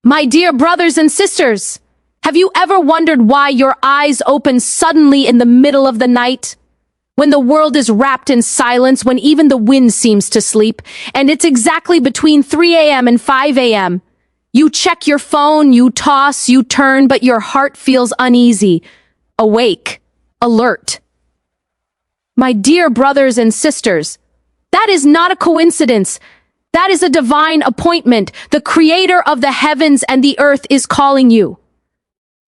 My dear brothers and sisters, have you ever wondered why your eyes open suddenly in the middle of the night? When the world is wrapped in silence, when even the wind seems to sleep, and it's exactly between 3 a.m. and 5 a.m. You check your phone, you toss, you turn, but your heart feels uneasy, awake, alert. My dear brothers and sisters, that is not a coincidence. That is a divine appointment. The Creator of the heavens and the earth is calling you.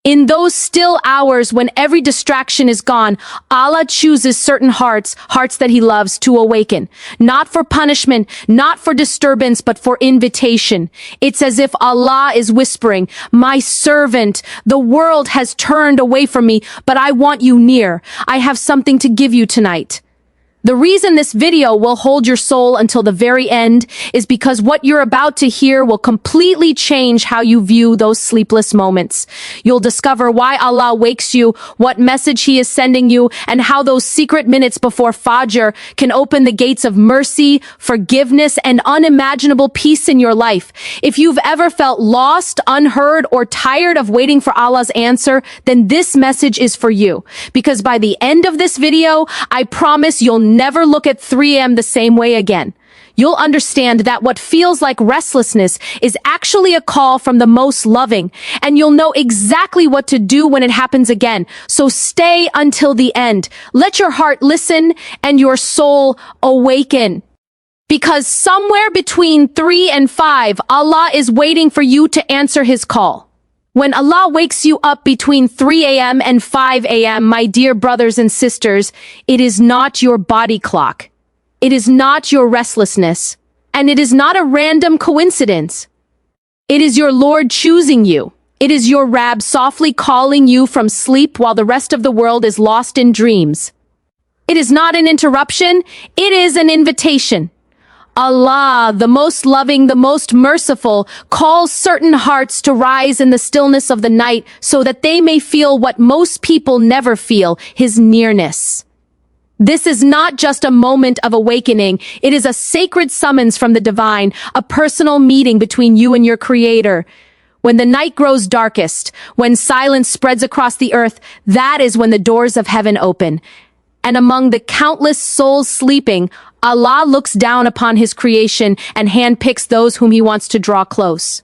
In those still hours when every distraction is gone, Allah chooses certain hearts that He loves, to awaken. Not for punishment, not for disturbance, but for invitation. It's as if Allah is whispering, "My servant, the world has turned away from me, but I want you near. I have something to give you tonight." The reason this video will hold your soul until the very end is because what you're about to hear will completely change how you view those sleepless moments. You'll discover why Allah wakes you, what message He is sending you, and how those secret minutes before Fajr can open the gates of mercy, forgiveness, and unimaginable peace in your life. If you've ever felt lost, unheard, or tired of waiting for Allah's answer, then this message is for you. Because by the end of this video, I promise you'll never look at 3 a.m. the same way again. You'll understand that what feels like restlessness is actually a call from the most loving, and you'll know exactly what to do when it happens again. So stay until the end. Let your heart listen and your soul awaken. Because somewhere between 3 and 5, Allah is waiting for you to answer His call. When Allah wakes you up between 3 a.m. and 5 a.m., my dear brothers and sisters, it is not your body clock. It is not your restlessness. And it is not a random coincidence. It is your Lord choosing you. It is your Rab softly calling you from sleep while the rest of the world is lost in dreams. It is not an interruption. It is an invitation. Allah, the most loving, the most merciful, calls certain hearts to rise in the stillness of the night so that they may feel what most people never feel, His nearness. This is not just a moment of awakening. It is a sacred summons from the divine, a personal meeting between you and your Creator. When the night grows darkest, when silence spreads across the earth, that is when the doors of heaven open. And among the countless souls sleeping, Allah looks down upon His creation and handpicks those whom He wants to draw close.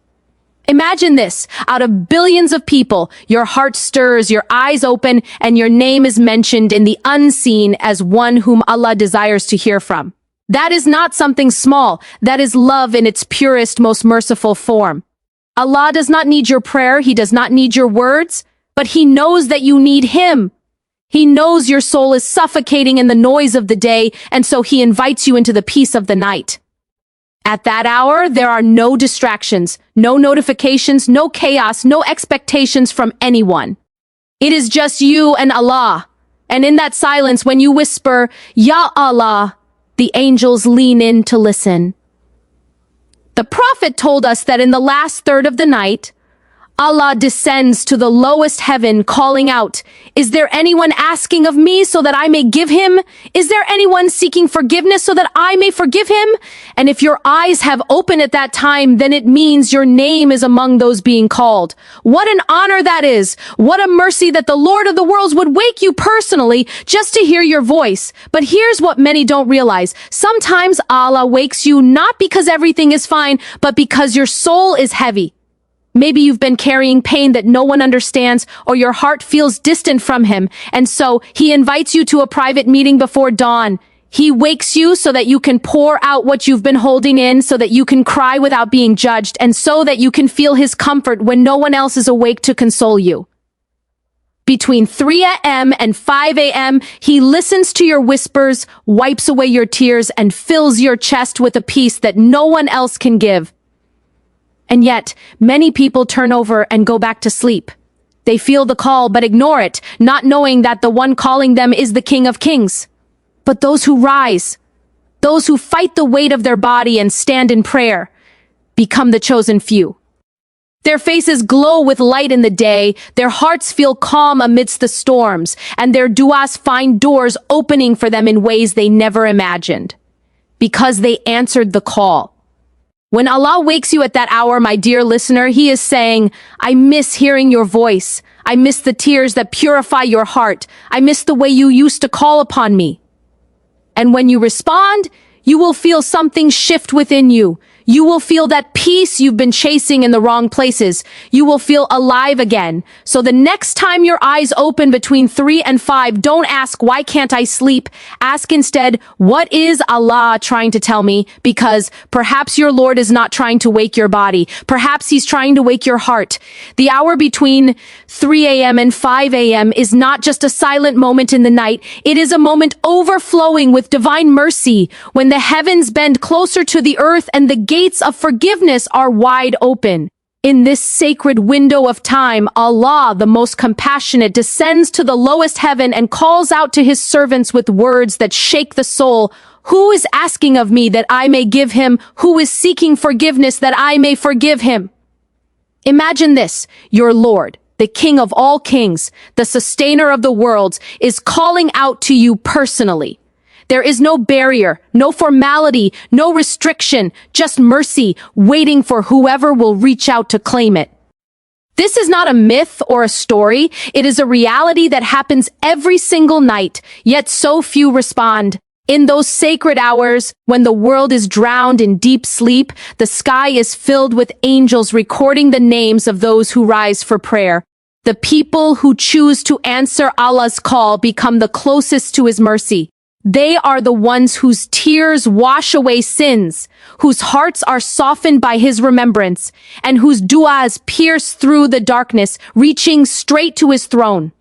Imagine this, out of billions of people, your heart stirs, your eyes open, and your name is mentioned in the unseen as one whom Allah desires to hear from. That is not something small. That is love in its purest, most merciful form. Allah does not need your prayer. He does not need your words, but He knows that you need Him. He knows your soul is suffocating in the noise of the day, and so He invites you into the peace of the night. At that hour, there are no distractions, no notifications, no chaos, no expectations from anyone. It is just you and Allah. And in that silence, when you whisper, "Ya Allah," the angels lean in to listen. The Prophet told us that in the last third of the night, Allah descends to the lowest heaven, calling out, "Is there anyone asking of me so that I may give him? Is there anyone seeking forgiveness so that I may forgive him?" And if your eyes have opened at that time, then it means your name is among those being called. What an honor that is! What a mercy that the Lord of the worlds would wake you personally just to hear your voice. But here's what many don't realize. Sometimes Allah wakes you not because everything is fine, but because your soul is heavy. Maybe you've been carrying pain that no one understands, or your heart feels distant from Him, and so He invites you to a private meeting before dawn. He wakes you so that you can pour out what you've been holding in, so that you can cry without being judged, and so that you can feel His comfort when no one else is awake to console you. Between 3 a.m. and 5 a.m., He listens to your whispers, wipes away your tears, and fills your chest with a peace that no one else can give. And yet, many people turn over and go back to sleep. They feel the call but ignore it, not knowing that the one calling them is the King of Kings. But those who rise, those who fight the weight of their body and stand in prayer, become the chosen few. Their faces glow with light in the day, their hearts feel calm amidst the storms, and their du'as find doors opening for them in ways they never imagined. Because they answered the call. When Allah wakes you at that hour, my dear listener, He is saying, I miss hearing your voice. I miss the tears that purify your heart. I miss the way you used to call upon me. And when you respond, you will feel something shift within you. You will feel that peace you've been chasing in the wrong places. You will feel alive again. So the next time your eyes open between 3 and 5, don't ask, why can't I sleep? Ask instead, what is Allah trying to tell me? Because perhaps your Lord is not trying to wake your body. Perhaps He's trying to wake your heart. The hour between 3 a.m. and 5 a.m. is not just a silent moment in the night. It is a moment overflowing with divine mercy, when the heavens bend closer to the earth and the gates of forgiveness are wide open. In this sacred window of time, Allah, the most compassionate, descends to the lowest heaven and calls out to His servants with words that shake the soul. Who is asking of me that I may give him? Who is seeking forgiveness that I may forgive him? Imagine this: your Lord, the King of all kings, the sustainer of the worlds, is calling out to you personally. There is no barrier, no formality, no restriction, just mercy waiting for whoever will reach out to claim it. This is not a myth or a story. It is a reality that happens every single night, yet so few respond. In those sacred hours, when the world is drowned in deep sleep, the sky is filled with angels recording the names of those who rise for prayer. The people who choose to answer Allah's call become the closest to His mercy. They are the ones whose tears wash away sins, whose hearts are softened by His remembrance, and whose du'as pierce through the darkness, reaching straight to His throne.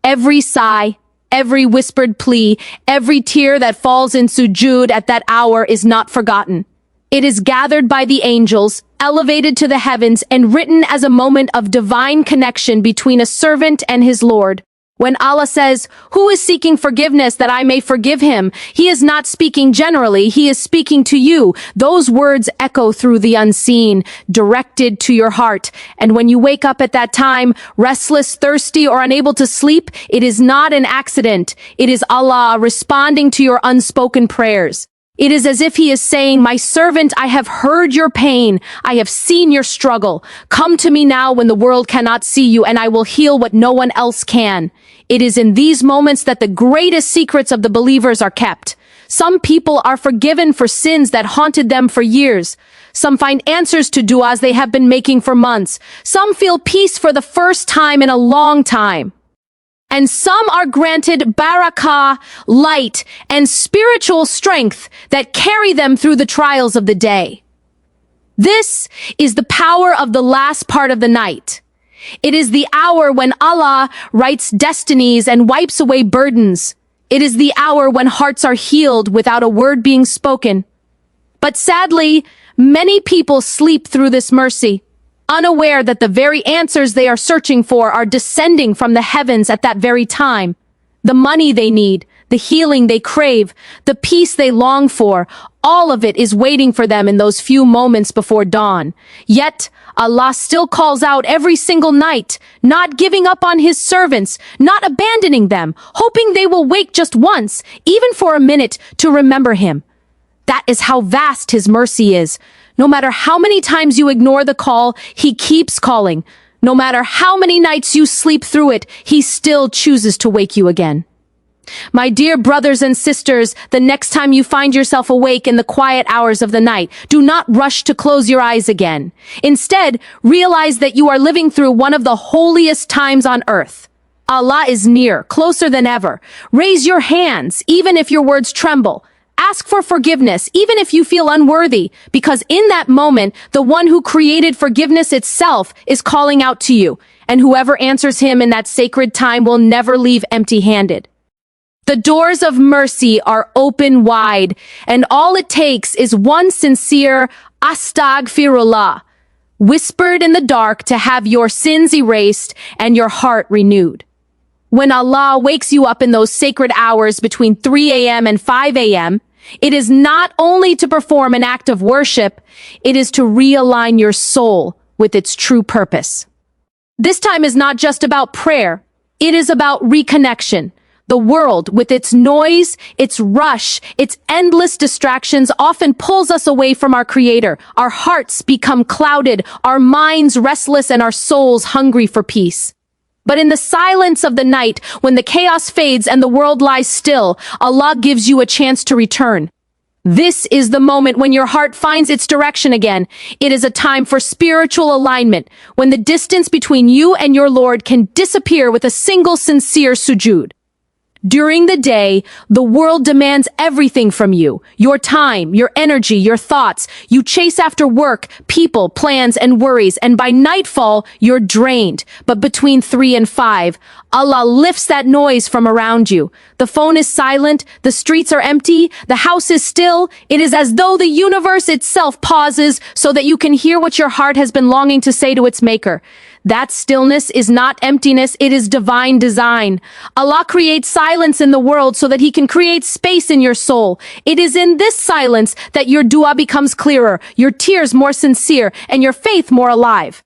Every sigh, every whispered plea, every tear that falls in sujood at that hour is not forgotten. It is gathered by the angels, elevated to the heavens, and written as a moment of divine connection between a servant and his Lord. When Allah says, who is seeking forgiveness that I may forgive him? He is not speaking generally, He is speaking to you. Those words echo through the unseen, directed to your heart. And when you wake up at that time, restless, thirsty, or unable to sleep, it is not an accident. It is Allah responding to your unspoken prayers. It is as if He is saying, my servant, I have heard your pain. I have seen your struggle. Come to me now when the world cannot see you, and I will heal what no one else can. It is in these moments that the greatest secrets of the believers are kept. Some people are forgiven for sins that haunted them for years. Some find answers to du'as they have been making for months. Some feel peace for the first time in a long time. And some are granted barakah, light, and spiritual strength that carry them through the trials of the day. This is the power of the last part of the night. It is the hour when Allah writes destinies and wipes away burdens. It is the hour when hearts are healed without a word being spoken. But sadly, many people sleep through this mercy, unaware that the very answers they are searching for are descending from the heavens at that very time. The money they need, the healing they crave, the peace they long for, all of it is waiting for them in those few moments before dawn. Yet, Allah still calls out every single night, not giving up on His servants, not abandoning them, hoping they will wake just once, even for a minute, to remember Him. That is how vast His mercy is. No matter how many times you ignore the call, He keeps calling. No matter how many nights you sleep through it, He still chooses to wake you again. My dear brothers and sisters, the next time you find yourself awake in the quiet hours of the night, do not rush to close your eyes again. Instead, realize that you are living through one of the holiest times on earth. Allah is near, closer than ever. Raise your hands, even if your words tremble. Ask for forgiveness, even if you feel unworthy, because in that moment, the one who created forgiveness itself is calling out to you, and whoever answers Him in that sacred time will never leave empty-handed. The doors of mercy are open wide, and all it takes is one sincere astaghfirullah, whispered in the dark, to have your sins erased and your heart renewed. When Allah wakes you up in those sacred hours between 3 a.m. and 5 a.m., it is not only to perform an act of worship, it is to realign your soul with its true purpose. This time is not just about prayer, it is about reconnection. The world, with its noise, its rush, its endless distractions, often pulls us away from our Creator. Our hearts become clouded, our minds restless, and our souls hungry for peace. But in the silence of the night, when the chaos fades and the world lies still, Allah gives you a chance to return. This is the moment when your heart finds its direction again. It is a time for spiritual alignment, when the distance between you and your Lord can disappear with a single sincere sujood. During the day, the world demands everything from you. Your time, your energy, your thoughts. You chase after work, people, plans, and worries, and by nightfall, you're drained. But between 3 and 5, Allah lifts that noise from around you. The phone is silent, the streets are empty, the house is still. It is as though the universe itself pauses so that you can hear what your heart has been longing to say to its maker. That stillness is not emptiness, it is divine design. Allah creates silence in the world so that He can create space in your soul. It is in this silence that your dua becomes clearer, your tears more sincere, and your faith more alive.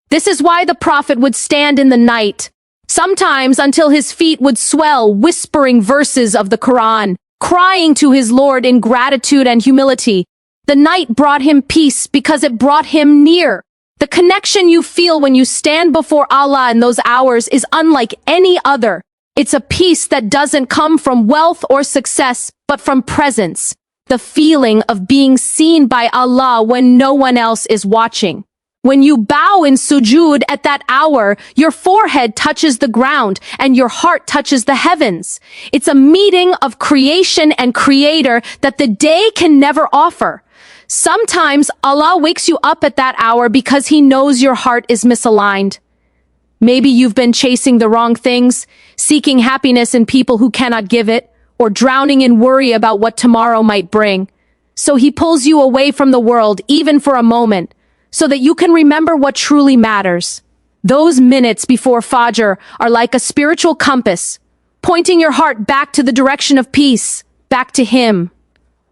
This is why the Prophet would stand in the night, sometimes until his feet would swell, whispering verses of the Quran, crying to his Lord in gratitude and humility. The night brought him peace because it brought him near. The connection you feel when you stand before Allah in those hours is unlike any other. It's a peace that doesn't come from wealth or success, but from presence. The feeling of being seen by Allah when no one else is watching. When you bow in sujood at that hour, your forehead touches the ground and your heart touches the heavens. It's a meeting of creation and creator that the day can never offer. Sometimes Allah wakes you up at that hour because He knows your heart is misaligned. Maybe you've been chasing the wrong things, seeking happiness in people who cannot give it, or drowning in worry about what tomorrow might bring. So He pulls you away from the world, even for a moment, so that you can remember what truly matters. Those minutes before Fajr are like a spiritual compass, pointing your heart back to the direction of peace, back to Him.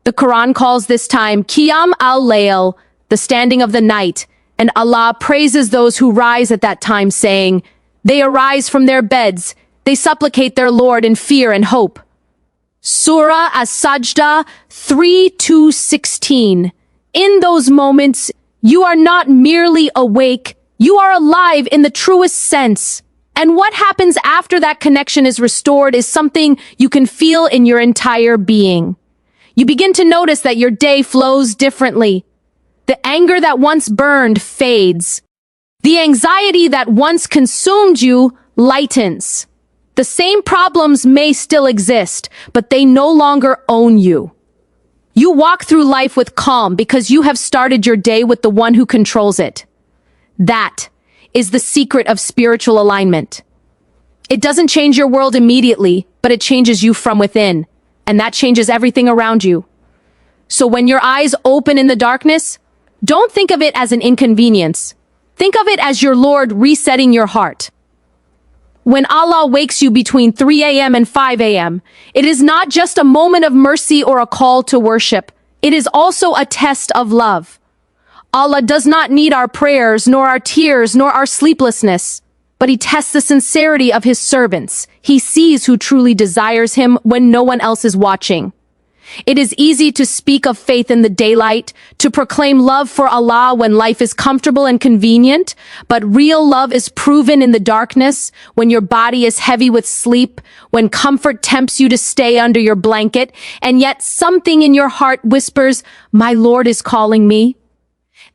The Quran calls this time Qiyam al-Layl, the standing of the night, and Allah praises those who rise at that time, saying, they arise from their beds, they supplicate their Lord in fear and hope. Surah As-Sajda 3-16. In those moments, you are not merely awake, you are alive in the truest sense. And what happens after that connection is restored is something you can feel in your entire being. You begin to notice that your day flows differently. The anger that once burned fades. The anxiety that once consumed you lightens. The same problems may still exist, but they no longer own you. You walk through life with calm because you have started your day with the one who controls it. That is the secret of spiritual alignment. It doesn't change your world immediately, but it changes you from within. And that changes everything around you. So when your eyes open in the darkness, don't think of it as an inconvenience. Think of it as your Lord resetting your heart. When Allah wakes you between 3 a.m. and 5 a.m., it is not just a moment of mercy or a call to worship. It is also a test of love. Allah does not need our prayers, nor our tears, nor our sleeplessness. But He tests the sincerity of His servants. He sees who truly desires Him when no one else is watching. It is easy to speak of faith in the daylight, to proclaim love for Allah when life is comfortable and convenient, but real love is proven in the darkness, when your body is heavy with sleep, when comfort tempts you to stay under your blanket, and yet something in your heart whispers, "My Lord is calling me."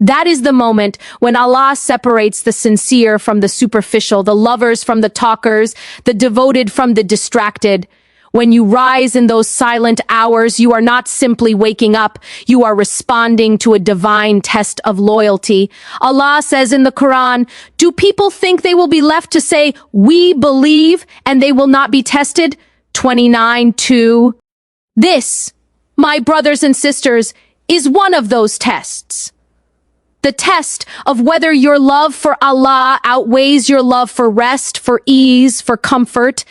That is the moment when Allah separates the sincere from the superficial, the lovers from the talkers, the devoted from the distracted. When you rise in those silent hours, you are not simply waking up, you are responding to a divine test of loyalty. Allah says in the Quran, do people think they will be left to say, we believe, and they will not be tested? 29:2. This, my brothers and sisters, is one of those tests. The test of whether your love for Allah outweighs your love for rest, for ease, for comfort.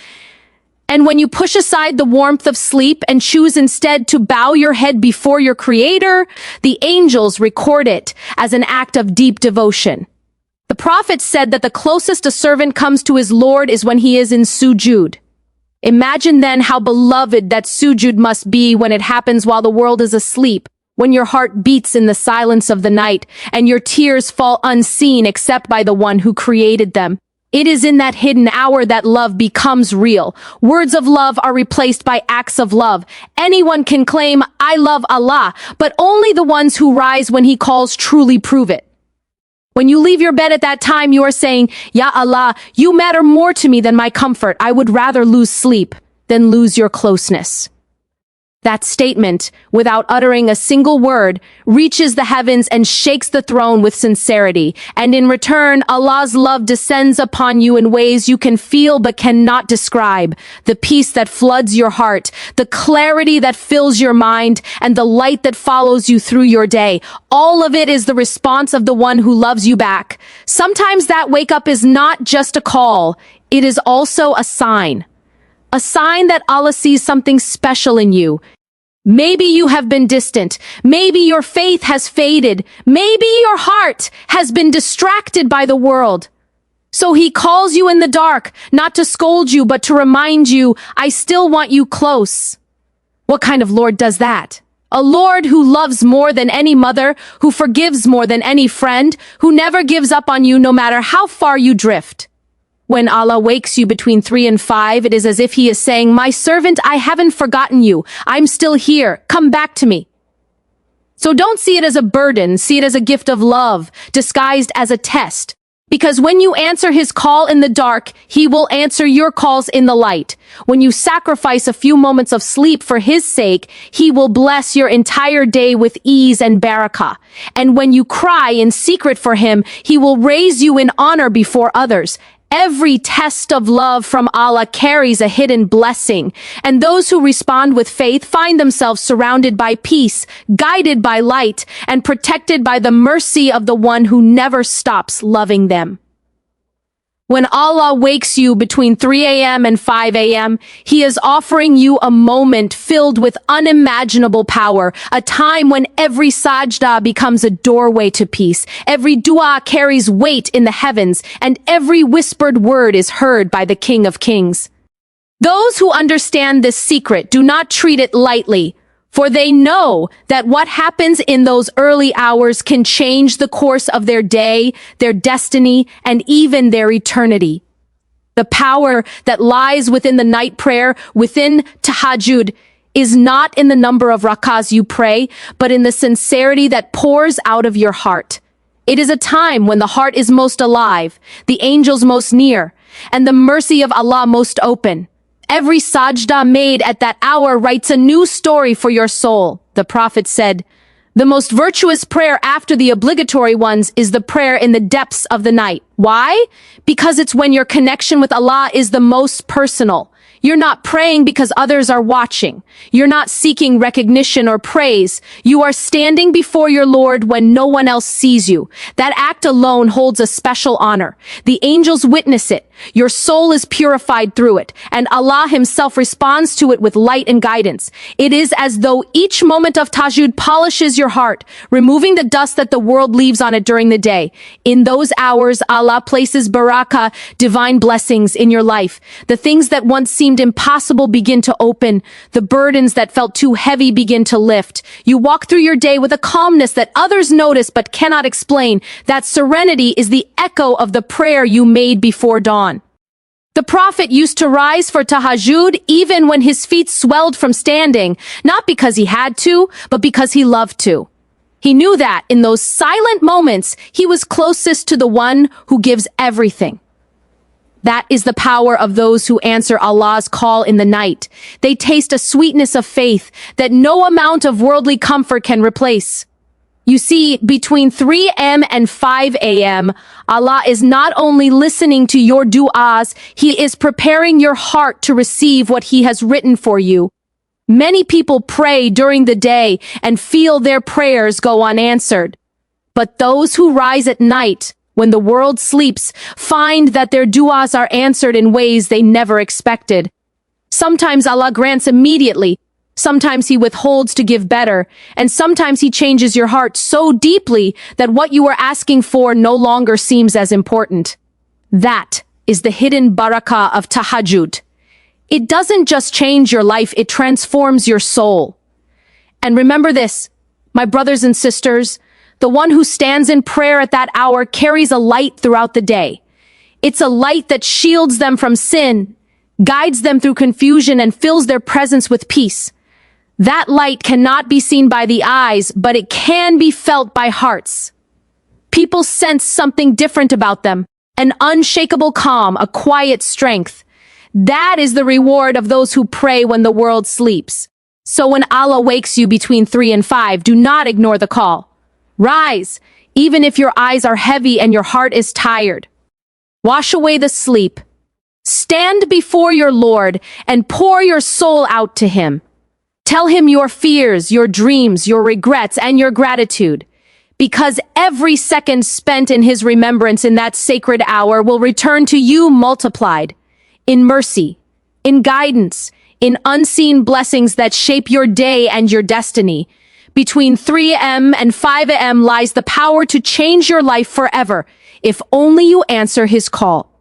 And when you push aside the warmth of sleep and choose instead to bow your head before your Creator, the angels record it as an act of deep devotion. The Prophet said that the closest a servant comes to his Lord is when he is in sujood. Imagine then how beloved that sujud must be when it happens while the world is asleep, when your heart beats in the silence of the night, and your tears fall unseen except by the one who created them. It is in that hidden hour that love becomes real. Words of love are replaced by acts of love. Anyone can claim, "I love Allah," but only the ones who rise when He calls truly prove it. When you leave your bed at that time, you are saying, "Ya Allah, you matter more to me than my comfort. I would rather lose sleep than lose your closeness." That statement, without uttering a single word, reaches the heavens and shakes the throne with sincerity. And in return, Allah's love descends upon you in ways you can feel but cannot describe. The peace that floods your heart, the clarity that fills your mind, and the light that follows you through your day. All of it is the response of the one who loves you back. Sometimes that wake up is not just a call. It is also a sign. A sign that Allah sees something special in you. Maybe you have been distant. Maybe your faith has faded. Maybe your heart has been distracted by the world. So He calls you in the dark, not to scold you, but to remind you, "I still want you close." What kind of Lord does that? A Lord who loves more than any mother, who forgives more than any friend, who never gives up on you no matter how far you drift. When Allah wakes you between 3 and 5, it is as if He is saying, "My servant, I haven't forgotten you. I'm still here. Come back to me." So don't see it as a burden. See it as a gift of love, disguised as a test. Because when you answer His call in the dark, He will answer your calls in the light. When you sacrifice a few moments of sleep for His sake, He will bless your entire day with ease and barakah. And when you cry in secret for Him, He will raise you in honor before others. Every test of love from Allah carries a hidden blessing, and those who respond with faith find themselves surrounded by peace, guided by light, and protected by the mercy of the one who never stops loving them. When Allah wakes you between 3 a.m. and 5 a.m., He is offering you a moment filled with unimaginable power, a time when every sajda becomes a doorway to peace, every dua carries weight in the heavens, and every whispered word is heard by the King of Kings. Those who understand this secret do not treat it lightly, for they know that what happens in those early hours can change the course of their day, their destiny, and even their eternity. The power that lies within the night prayer, within Tahajjud, is not in the number of rakahs you pray, but in the sincerity that pours out of your heart. It is a time when the heart is most alive, the angels most near, and the mercy of Allah most open. Every sajda made at that hour writes a new story for your soul. The Prophet said, "The most virtuous prayer after the obligatory ones is the prayer in the depths of the night." Why? Because it's when your connection with Allah is the most personal. You're not praying because others are watching. You're not seeking recognition or praise. You are standing before your Lord when no one else sees you. That act alone holds a special honor. The angels witness it. Your soul is purified through it, and Allah Himself responds to it with light and guidance. It is as though each moment of Tahajjud polishes your heart, removing the dust that the world leaves on it during the day. In those hours, Allah places barakah, divine blessings, in your life. The things that once seemed impossible begin to open. The burdens that felt too heavy begin to lift. You walk through your day with a calmness that others notice but cannot explain. That serenity is the echo of the prayer you made before dawn. The Prophet used to rise for Tahajjud even when his feet swelled from standing, not because he had to, but because he loved to. He knew that in those silent moments, he was closest to the one who gives everything. That is the power of those who answer Allah's call in the night. They taste a sweetness of faith that no amount of worldly comfort can replace. You see, between 3 a.m. and 5 a.m., Allah is not only listening to your du'as, He is preparing your heart to receive what He has written for you. Many people pray during the day and feel their prayers go unanswered. But those who rise at night, when the world sleeps, find that their du'as are answered in ways they never expected. Sometimes Allah grants immediately. Sometimes He withholds to give better, and sometimes He changes your heart so deeply that what you were asking for no longer seems as important. That is the hidden barakah of Tahajjud. It doesn't just change your life, it transforms your soul. And remember this, my brothers and sisters, the one who stands in prayer at that hour carries a light throughout the day. It's a light that shields them from sin, guides them through confusion, and fills their presence with peace. That light cannot be seen by the eyes, but it can be felt by hearts. People sense something different about them, an unshakable calm, a quiet strength. That is the reward of those who pray when the world sleeps. So when Allah wakes you between 3 and 5, do not ignore the call. Rise, even if your eyes are heavy and your heart is tired. Wash away the sleep. Stand before your Lord and pour your soul out to Him. Tell Him your fears, your dreams, your regrets, and your gratitude. Because every second spent in His remembrance in that sacred hour will return to you multiplied, in mercy, in guidance, in unseen blessings that shape your day and your destiny. Between 3 a.m. and 5 a.m. lies the power to change your life forever, if only you answer His call.